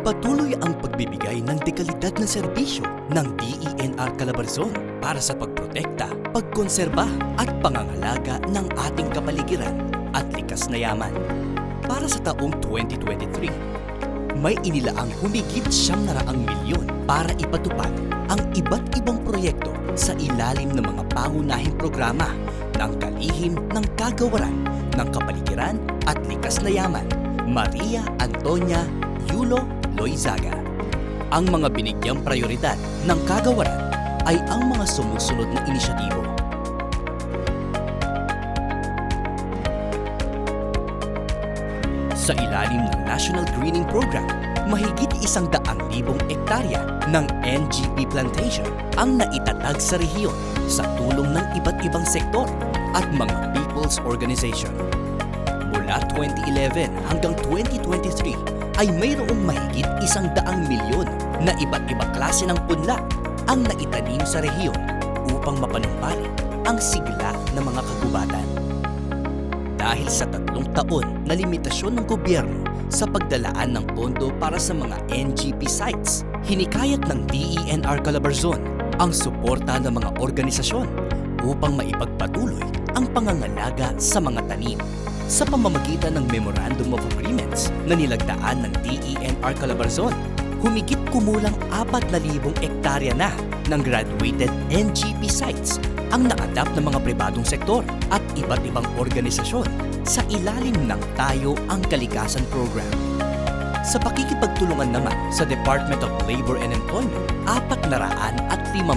Patuloy ang pagbibigay ng dekalidad na serbisyo ng DENR Calabarzon para sa pagprotekta, pagkonserba at pangangalaga ng ating kapaligiran at likas na yaman. Para sa taong 2023, may inilaang humigit 900 milyon para ipatupad ang iba't ibang proyekto sa ilalim ng mga pangunahing programa ng kalihim ng kagawaran ng kapaligiran at likas na yaman, Maria Antonia Yulo Loizaga. Ang mga binigyang prioridad ng kagawaran ay ang mga sumusunod na inisyatibo. Sa ilalim ng National Greening Program, mahigit 100,000 ektarya ng NGP plantation ang naitatag sa rehiyon sa tulong ng iba't ibang sektor at mga people's organization. Mula 2011 hanggang 2023 ay mayroong mahigit 100 milyon na iba't ibang klase ng punla ang naitanim sa rehiyon upang mapanumbalik ang sigla ng mga kagubatan. Dahil sa 3 taon na limitasyon ng gobyerno sa pagdalaan ng pondo para sa mga NGP sites, hinikayat ng DENR Calabarzon ang suporta ng mga organisasyon upang maipagpatuloy ang pangangalaga sa mga tanim. Sa pamamagitan ng Memorandum of Agreements na nilagdaan ng DENR Calabarzon, humigit kumulang 4,000 ektarya na ng graduated NGP sites ang na-adapt ng mga pribadong sektor at iba't ibang organisasyon sa ilalim ng Tayo ang Kalikasan Program. Sa pakikipagtulungan naman sa Department of Labor and Employment, 450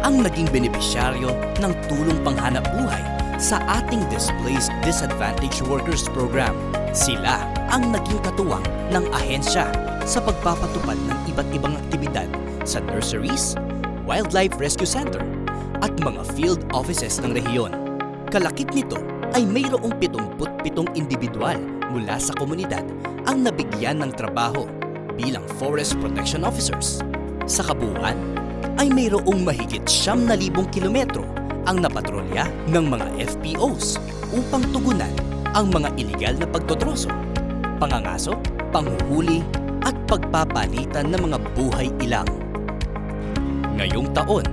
ang naging benepisyaryo ng tulong panghanap buhay sa ating Displaced Disadvantaged Workers Program. Sila ang naging katuwang ng ahensya sa pagpapatupad ng iba't ibang aktibidad sa nurseries, wildlife rescue center, at mga field offices ng rehiyon. Kalakip nito ay mayroong 77 individual mula sa komunidad ang nabigyan ng trabaho bilang forest protection officers. Sa kabuuan ay mayroong mahigit 9,000 kilometro ang napatrolya ng mga FPOs upang tugunan ang mga iligal na pagtotroso, pangangaso, panghuhuli at pagpapalitan ng mga buhay ilang. Ngayong taon,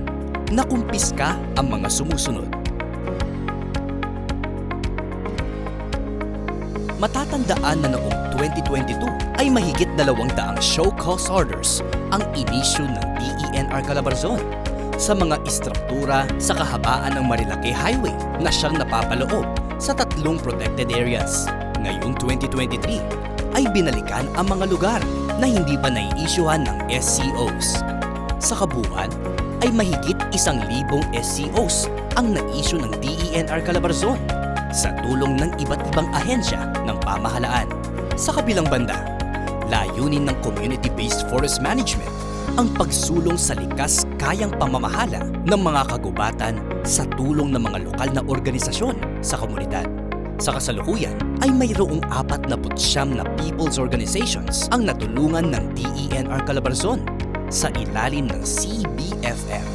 nakumpiska ang mga sumusunod. Matatandaan na noong 2022 ay mahigit 200 show cause orders ang inisyu ng DENR Calabarzon sa mga istruktura sa kahabaan ng Marilake Highway na siyang napapaloob sa 3 protected areas. Ngayong 2023 ay binalikan ang mga lugar na hindi pa nai-isyuhan ng SCOs. Sa kabuuan ay mahigit 1,000 SCOs ang na-issue ng DENR Calabarzon sa tulong ng iba't ibang ahensya ng pamahalaan. Sa kabilang banda, layunin ng community-based forest management ang pagsulong sa likas kayang pamamahala ng mga kagubatan sa tulong ng mga lokal na organisasyon sa komunidad. Sa kasalukuyan ay mayroong 49 na people's organizations ang natulungan ng DENR Calabarzon sa ilalim ng CBFM.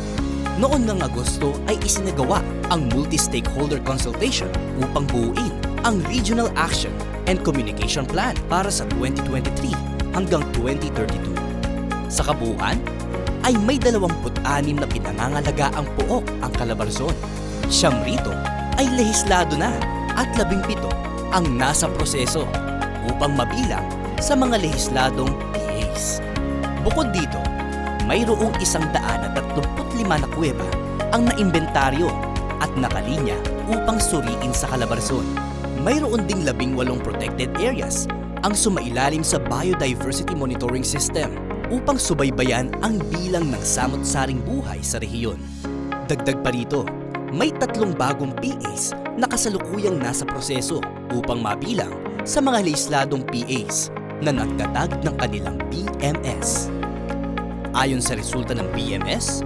Noon ng Agosto ay isinagawa ang multi-stakeholder consultation upang buuin ang Regional Action and Communication Plan para sa 2023 hanggang 2032. Sa kabuuan ay may 26 na pinangangalaga ang pook ang Calabarzon. 9 rito ay lehislado na at 17 ang nasa proseso upang mabilang sa mga lehisladong PAs. Bukod dito, mayroong 135 na kuweba ang naimbentaryo at nakalinya upang suriin sa Calabarzon. Mayroon ding 18 protected areas ang sumailalim sa Biodiversity Monitoring System upang subaybayan ang bilang ng samot-saring buhay sa rehiyon. Dagdag pa rito, may 3 bagong PAs na kasalukuyang nasa proseso upang mabilang sa mga lehisladong PAs na nagtatag ng kanilang BMS. Ayon sa resulta ng BMS,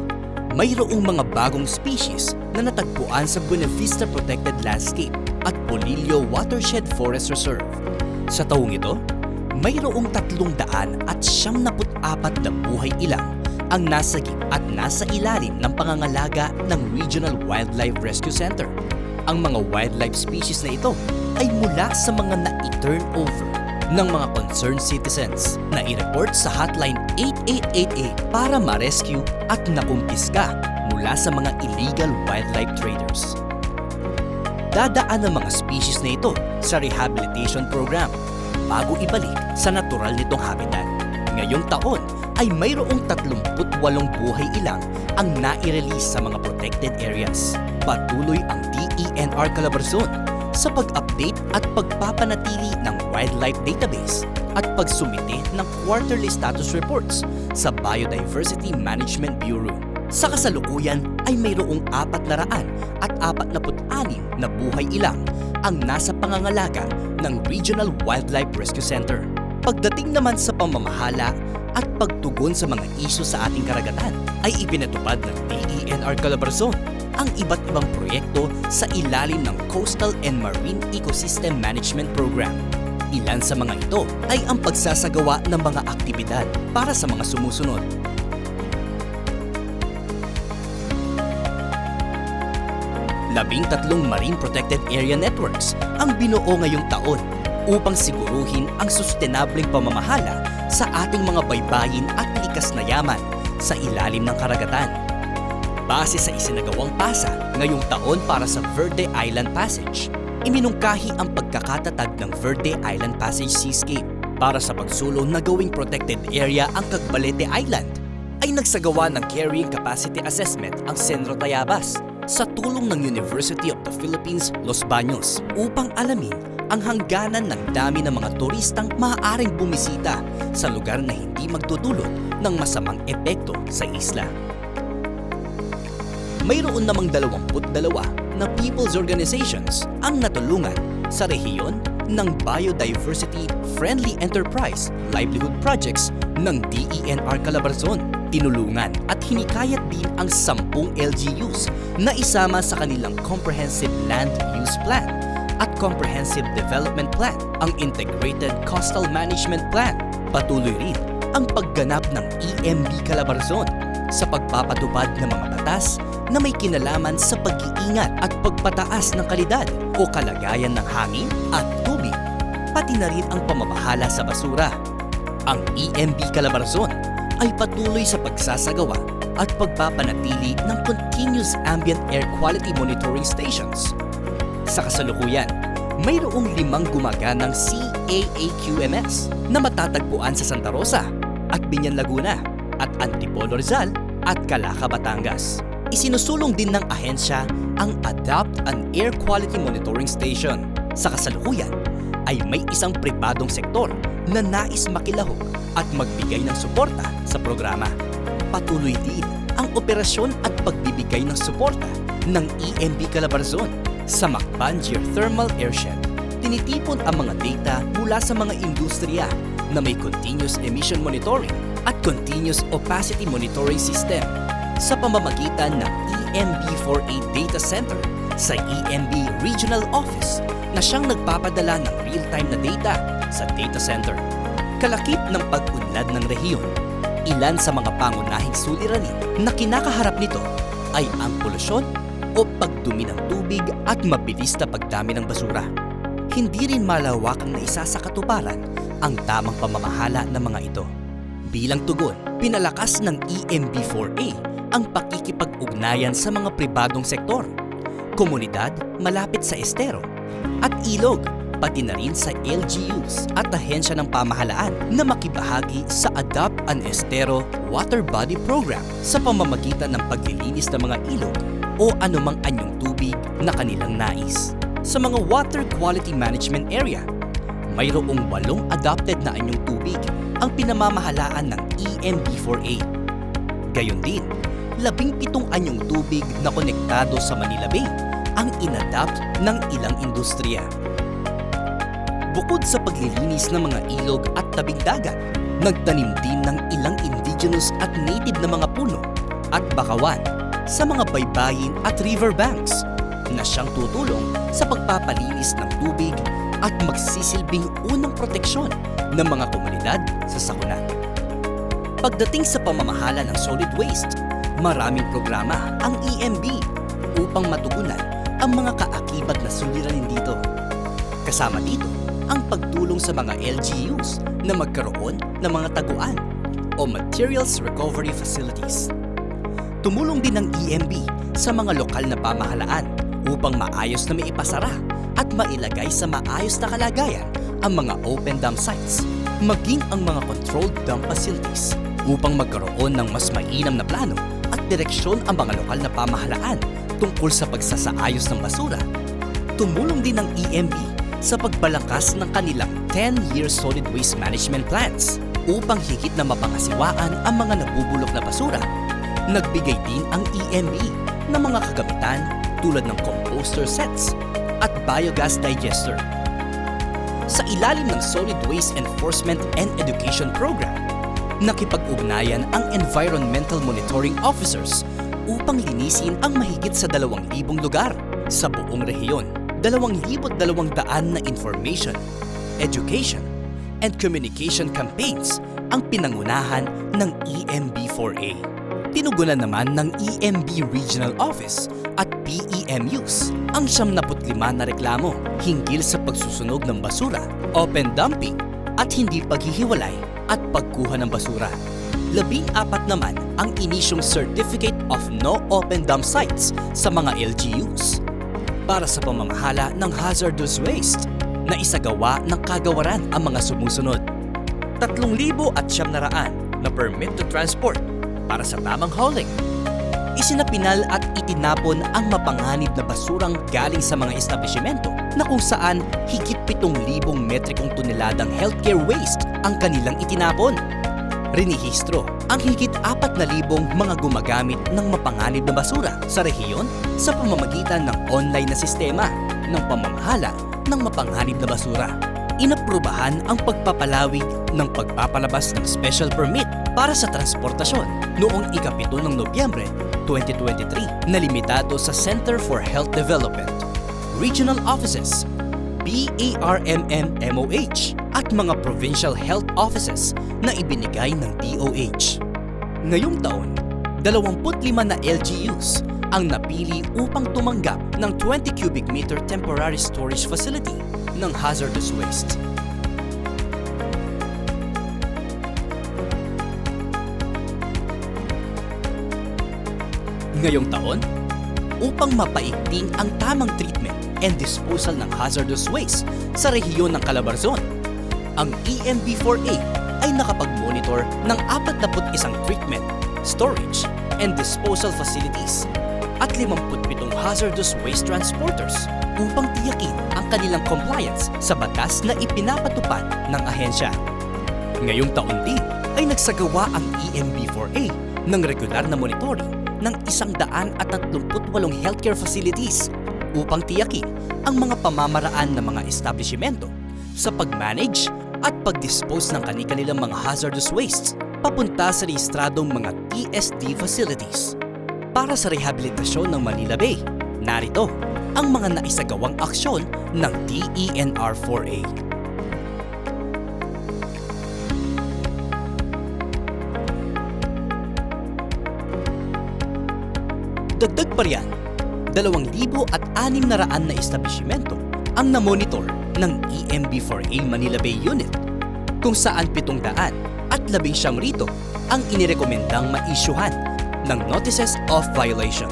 mayroong mga bagong species na natagpuan sa Buena Vista Protected Landscape at Polillo Watershed Forest Reserve. Sa taong ito, mayroong 374 na buhay ilang ang nasagip at nasa ilalim ng pangangalaga ng Regional Wildlife Rescue Center. Ang mga wildlife species na ito ay mula sa mga na-turn over ng mga concerned citizens na i-report sa hotline 8888 para ma-rescue at nakumpiska mula sa mga illegal wildlife traders. Dadaan ang mga species na ito sa rehabilitation program bago ibalik sa natural nitong habitat. Ngayong taon ay mayroong 38 buhay ilang ang nai-release sa mga protected areas. Patuloy ang DENR Calabarzon sa pag-update at pagpapanatili ng wildlife database at pagsumite ng quarterly status reports sa Biodiversity Management Bureau. Sa kasalukuyan ay mayroong 446 na buhay ilang ang nasa pangangalaga ng Regional Wildlife Rescue Center. Pagdating naman sa pamamahala at pagtugon sa mga isyu sa ating karagatan ay ipinatupad ng DENR Calabarzon ang iba't ibang proyekto sa ilalim ng Coastal and Marine Ecosystem Management Program. Ilan sa mga ito ay ang pagsasagawa ng mga aktibidad para sa mga sumusunod. 13 Marine Protected Area Networks ang binuo ngayong taon upang siguruhin ang sustenableng pamamahala sa ating mga baybayin at likas na yaman sa ilalim ng karagatan. Base sa isinagawang pasa ngayong taon para sa Verde Island Passage, iminungkahi ang pagkakatatag ng Verde Island Passage Seascape. Para sa pagsulong na gawing protected area ang Cagbalete Island, ay nagsagawa ng carrying capacity assessment ang Senro Tayabas sa tulong ng University of the Philippines, Los Baños upang alamin ang hangganan ng dami ng mga turistang maaaring bumisita sa lugar na hindi magdudulot ng masamang epekto sa isla. Mayroon namang 22 na people's organizations ang natulungan sa rehiyon ng Biodiversity Friendly Enterprise Livelihood Projects ng DENR Calabarzon. Tinulungan at hinikayat din ang 10 LGUs na isama sa kanilang Comprehensive Land Use Plan at Comprehensive Development Plan, ang Integrated Coastal Management Plan. Patuloy rin ang pagganap ng EMB Calabarzon sa pagpapatupad ng mga batas na may kinalaman sa pag-iingat at pagpataas ng kalidad o kalagayan ng hangin at tubig, pati na rin ang pamamahala sa basura. Ang EMB Calabarzon ay patuloy sa pagsasagawa at pagpapanatili ng Continuous Ambient Air Quality Monitoring Stations. Sa kasalukuyan, mayroong 5 gumaganang CAAQMS na matatagpuan sa Santa Rosa at Binyan, Laguna at Antipolo, Rizal at Calaca, Batangas. Isinusulong din ng ahensya ang Adopt an Air Quality Monitoring Station. Sa kasalukuyan ay may isang pribadong sektor na nais makilahok at magbigay ng suporta sa programa. Patuloy din ang operasyon at pagbibigay ng suporta ng EMB Calabarzon sa Macban Geothermal Airshed. Tinitipon ang mga data mula sa mga industriya na may Continuous Emission Monitoring at Continuous Opacity Monitoring System sa pamamagitan ng EMB4A Data Center sa EMB Regional Office na siyang nagpapadala ng real-time na data sa data center. Kalakip ng pag-unlad ng rehiyon, ilan sa mga pangunahing suliranin na kinakaharap nito ay ang polusyon o pagdumi ng tubig at mabilis na pagdami ng basura. Hindi rin malawakang naisa sa katuparan ang tamang pamamahala ng mga ito. Bilang tugon, pinalakas ng EMB4A ang pakikipag-ugnayan sa mga pribadong sektor, komunidad malapit sa estero at ilog, pati na rin sa LGUs at ahensya ng pamahalaan na makibahagi sa Adopt an Estero Water Body Program sa pamamagitan ng paglilinis ng mga ilog o anumang anyong tubig na kanilang nais. Sa mga water quality management area, mayroong 8 adopted na anyong tubig ang pinamamahalaan ng EMB4A. Gayon din, 17 anyong tubig na konektado sa Manila Bay ang inadapt ng ilang industriya. Bukod sa paglilinis ng mga ilog at tabing dagat, nagtanim din ng ilang indigenous at native na mga puno at bakawan sa mga baybayin at riverbanks na siyang tutulong sa pagpapalinis ng tubig at magsisilbing unang proteksyon ng mga komunidad sa sakuna. Pagdating sa pamamahala ng solid waste, maraming programa ang EMB upang matugunan ang mga kaakibat na suliranin dito. Kasama dito ang pagtulong sa mga LGUs na magkaroon ng mga taguan o Materials Recovery Facilities. Tumulong din ng EMB sa mga lokal na pamahalaan upang maayos na maipasara at mailagay sa maayos na kalagayan ang mga open dump sites, maging ang mga controlled dump facilities upang magkaroon ng mas mainam na plano at direksyon ang mga lokal na pamahalaan tungkol sa pagsasaayos ng basura. Tumulong din ng EMB sa pagbalangkas ng kanilang 10-year solid waste management plans upang higit na mapangasiwaan ang mga nabubulok na basura. Nagbigay din ang EMB ng mga kagamitan tulad ng composter sets at biogas digester. Sa ilalim ng Solid Waste Enforcement and Education Program, nakipag-ugnayan ang Environmental Monitoring Officers upang linisin ang mahigit sa 2,000 lugar sa buong rehiyon. 2,200 na information, education, and communication campaigns ang pinangunahan ng EMB4A. Tinugunan naman ng EMB Regional Office at PEMUs ang 75 na reklamo hinggil sa pagsusunog ng basura, open dumping, at hindi paghihiwalay at pagkuha ng basura. 14 naman ang inisyong Certificate of No Open Dump Sites sa mga LGUs para sa pamamahala ng hazardous waste na isagawa ng kagawaran ang mga sumusunod. 3,900 na permit to transport para sa tamang hauling. Isinapinal at itinapon ang mapanganib na basurang galing sa mga establishmento na kung saan higit 7,000 metrikong toneladang healthcare waste ang kanilang itinapon. Rinihistro ang higit 4,000 mga gumagamit ng mapanganib na basura sa rehiyon sa pamamagitan ng online na sistema ng pamamahala ng mapanganib na basura. Inaprubahan ang pagpapalawig ng pagpapalabas ng special permit para sa transportasyon noong ika-7 ng Nobyembre 2023 na limitado sa Center for Health Development, Regional Offices, PARMM-MOH at mga Provincial Health Offices na ibinigay ng DOH. Ngayong taon, 25 na LGUs ang napili upang tumanggap ng 20 cubic meter temporary storage facility ng hazardous waste. Ngayong taon, upang mapaigting ang tamang treatment and disposal ng hazardous waste sa rehiyon ng Calabarzon, ang EMB4A ay nakapag-monitor ng 41 treatment, storage, and disposal facilities at 57 hazardous waste transporters upang tiyakin ang kanilang compliance sa batas na ipinapatupad ng ahensya. Ngayong taon din ay nagsagawa ang EMB4A ng regular na monitoring ng 138 healthcare facilities upang tiyakin ang mga pamamaraan ng mga establishmento sa pag-manage at pag-dispose ng kanilang mga hazardous wastes papunta sa rehistradong mga TSD facilities. Para sa rehabilitasyon ng Manila Bay, narito ang mga naisagawang aksyon ng DENR4A. Dagdag pa riyan, 2,600 na establishmento ang namonitor ng EMB4A Manila Bay Unit, kung saan 719 rito ang inirekomendang maisyuhan ng Notices of Violation.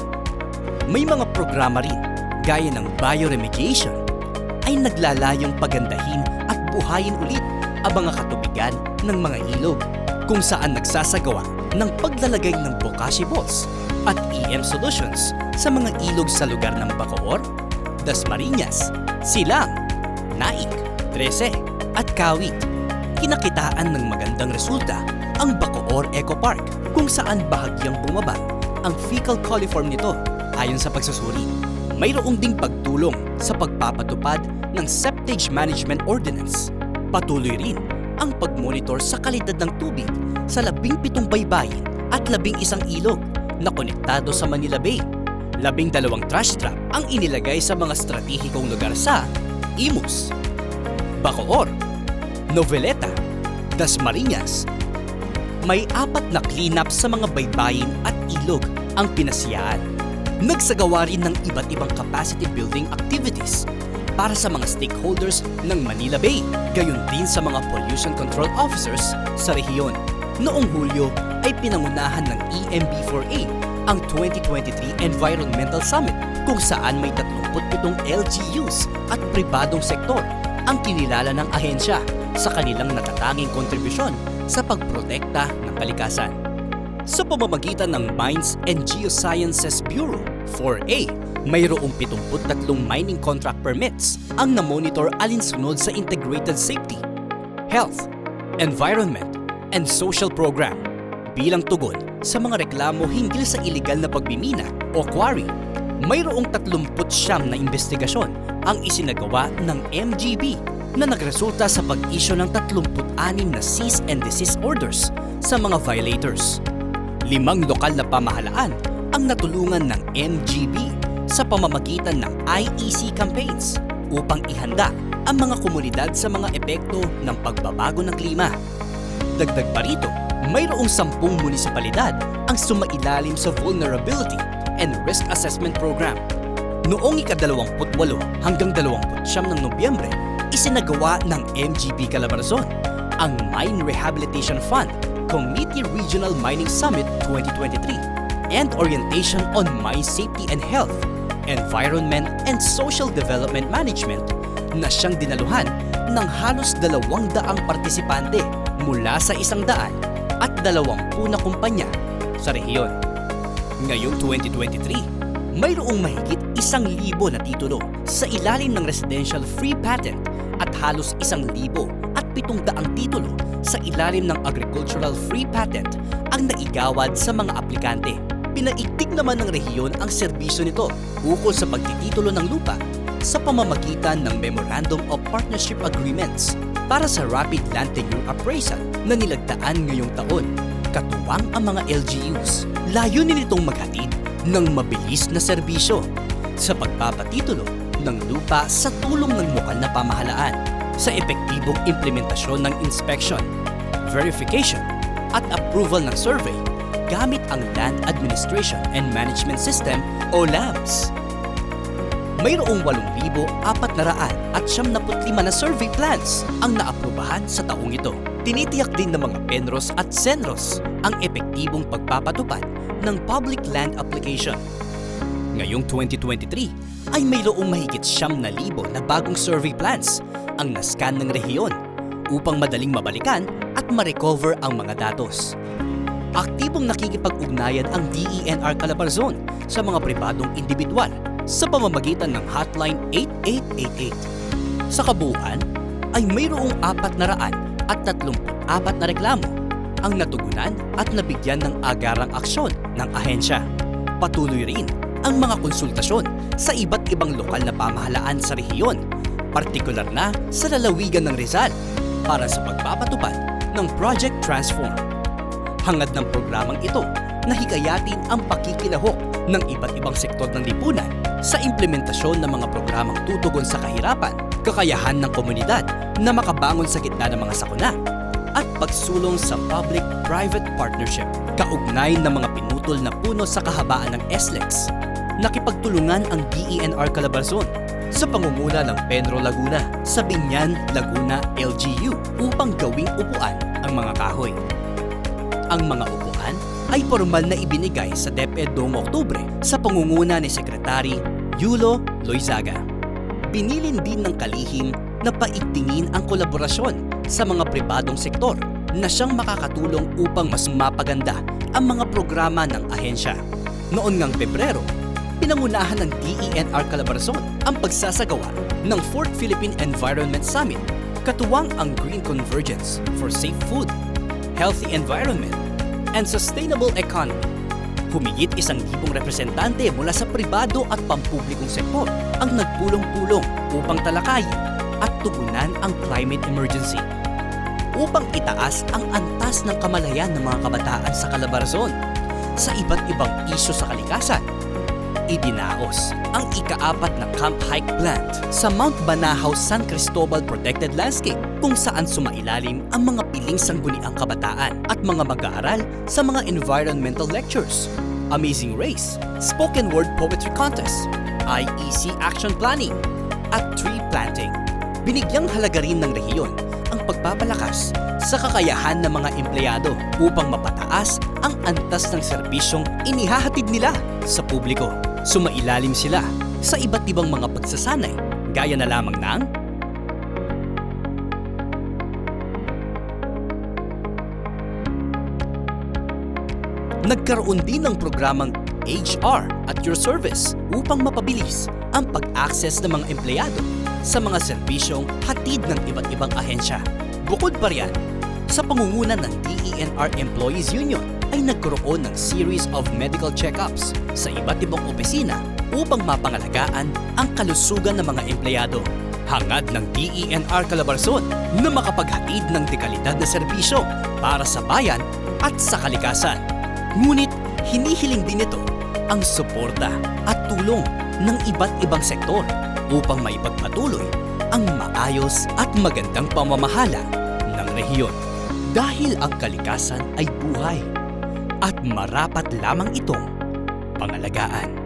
May mga programa rin gaya ng bioremediation ay naglalayong pagandahin at buhayin ulit ang mga katubigan ng mga ilog, kung saan nagsasagawa ng paglalagay ng bokashi balls at EM solutions sa mga ilog sa lugar ng Bacoor, Dasmariñas, Silang, Naik, Trece at Kawit. Kinakitaan ng magandang resulta ang Bacoor Eco Park, kung saan bahagyang bumaba ang fecal coliform nito ayon sa pagsusuri. Mayroong ding pagtulong sa pagpapatupad ng Septage Management Ordinance. Patuloy rin ang pagmonitor sa kalidad ng tubig sa 17 baybayin at 11 ilog na konektado sa Manila Bay. 12 trash trap ang inilagay sa mga stratehikong lugar sa Imus, Bacoor, Noveleta, Dasmariñas. May 4 na cleanup sa mga baybayin at ilog ang pinasiyaan. Nagsagawa rin ng iba't ibang capacity building activities para sa mga stakeholders ng Manila Bay, gayon din sa mga pollution control officers sa rehiyon. Noong Hulyo ay pinangunahan ng EMB4A ang 2023 Environmental Summit kung saan may 37 LGUs at pribadong sektor ang kinilala ng ahensya sa kanilang natatanging kontribusyon sa pagprotekta ng kalikasan. Sa pamamagitan ng Mines and Geosciences Bureau, 4A, mayroong 73 mining contract permits ang namonitor alinsunod sa Integrated Safety, Health, Environment, and Social Program bilang tugon sa mga reklamo hinggil sa iligal na pagmimina o quarry. Mayroong 39 na investigasyon ang isinagawa ng MGB na nagresulta sa pag-isyo ng 36 na cease and desist orders sa mga violators. 5 lokal na pamahalaan ang natulungan ng MGB sa pamamagitan ng IEC campaigns upang ihanda ang mga komunidad sa mga epekto ng pagbabago ng klima. Dagdag pa rito, mayroong 10 munisipalidad ang sumailalim sa Vulnerability and Risk Assessment Program. Noong ika-28 hanggang 29 ng Nobyembre, isinagawa ng MGB Calabarzon ang Mine Rehabilitation Fund Committee Regional Mining Summit 2023 and Orientation on Mine Safety and Health, Environment and Social Development Management na siyang dinaluhan ng halos 200 partisipante mula sa 100 at 20 na kumpanya sa rehiyon. Ngayong 2023, mayroong mahigit 1,000 na titulo sa ilalim ng Residential Free Patent at halos 1,700 titulo sa ilalim ng Agricultural Free Patent ang naigawad sa mga aplikante. Pinaigting naman ng rehiyon ang serbisyo nito ukol sa pagtititulo ng lupa sa pamamagitan ng Memorandum of Partnership Agreements para sa Rapid Land Tenure Appraisal na nilagdaan ngayong taon, katuwang ang mga LGUs. Layunin nitong maghatid ng mabilis na serbisyo sa pagpapatitulo ng lupa sa tulong ng lokal na pamahalaan sa epektibong implementasyon ng inspection, verification at approval ng survey gamit ang Land Administration and Management System o LAMS. Mayroong 8,475 na survey plans ang naaprubahan sa taong ito. Tinitiyak din ng mga PENROS at SENROS ang epektibong pagpapatupad ng public land application. Ngayong 2023 ay mayroong mahigit 9,000 na bagong survey plans ang nascan ng rehiyon upang madaling mabalikan at ma-recover ang mga datos. Aktibong nakikipag-ugnayan ang DENR Calabarzon sa mga pribadong individual sa pamamagitan ng Hotline 8888. Sa kabuuan ay mayroong 434 na reklamo ang natugunan at nabigyan ng agarang aksyon ng ahensya. Patuloy rin ang mga konsultasyon sa iba't ibang lokal na pamahalaan sa rehiyon, partikular na sa lalawigan ng Rizal para sa pagpapatupad ng Project Transform. Hangad ng programang ito na hikayatin ang pakikilahok ng iba't ibang sektor ng lipunan sa implementasyon ng mga programang tutugon sa kahirapan, kakayahan ng komunidad na makabangon sa gitna ng mga sakuna, at pagsulong sa public-private partnership, kaugnay ng mga pinutol na puno sa kahabaan ng SLEX. Nakipagtulungan ang DENR Calabarzon sa pangunguna ng Penro Laguna sa Binyan, Laguna LGU upang gawing upuan ang mga kahoy. Ang mga upuan ay formal na ibinigay sa DepEd noong Oktubre sa pangunguna ni Sekretary Yulo Loizaga. Binilin din ng kalihim na paigtingin ang kolaborasyon sa mga pribadong sektor na siyang makakatulong upang mas mapaganda ang mga programa ng ahensya. Noon ngang Pebrero, pinangunahan ng DENR Calabarzon ang pagsasagawa ng 4th Philippine Environment Summit, katuwang ang Green Convergence for Safe Food, Healthy Environment, and Sustainable Economy. Humigit 1,000 representante mula sa pribado at pampublikong sektor ang nagpulong-pulong upang talakayin at tugunan ang climate emergency. Upang itaas ang antas ng kamalayan ng mga kabataan sa Calabarzon sa iba't ibang isyu sa kalikasan, idinaos ang ika-4 na Camp Hike Plant sa Mount Banahaw San Cristobal Protected Landscape kung saan sumailalim ang mga piling sangguniang kabataan at mga mag-aaral sa mga environmental lectures, Amazing Race, Spoken Word Poetry Contest, IEC Action Planning, at Tree Binigyang halaga rin ng rehiyon ang pagpapalakas sa kakayahan ng mga empleyado upang mapataas ang antas ng serbisyong inihahatid nila sa publiko. Sumailalim sila sa iba't ibang mga pagsasanay gaya na lamang ng nagkaroon din ng programang HR at Your Service upang mapabilis ang pag-access ng mga empleyado sa mga serbisyong hatid ng iba't ibang ahensya. Bukod pa riyan, sa pangunguna ng DENR Employees Union ay nagkaroon ng series of medical check-ups sa iba't ibang opisina upang mapangalagaan ang kalusugan ng mga empleyado. Hangad ng DENR Calabarzon na makapaghatid ng dekalidad na serbisyo para sa bayan at sa kalikasan. Ngunit hinihiling din ito ang suporta at tulong ng iba't ibang sektor upang maipagpatuloy ang maayos at magandang pamamahala ng rehiyon. Dahil ang kalikasan ay buhay at marapat lamang itong pangalagaan.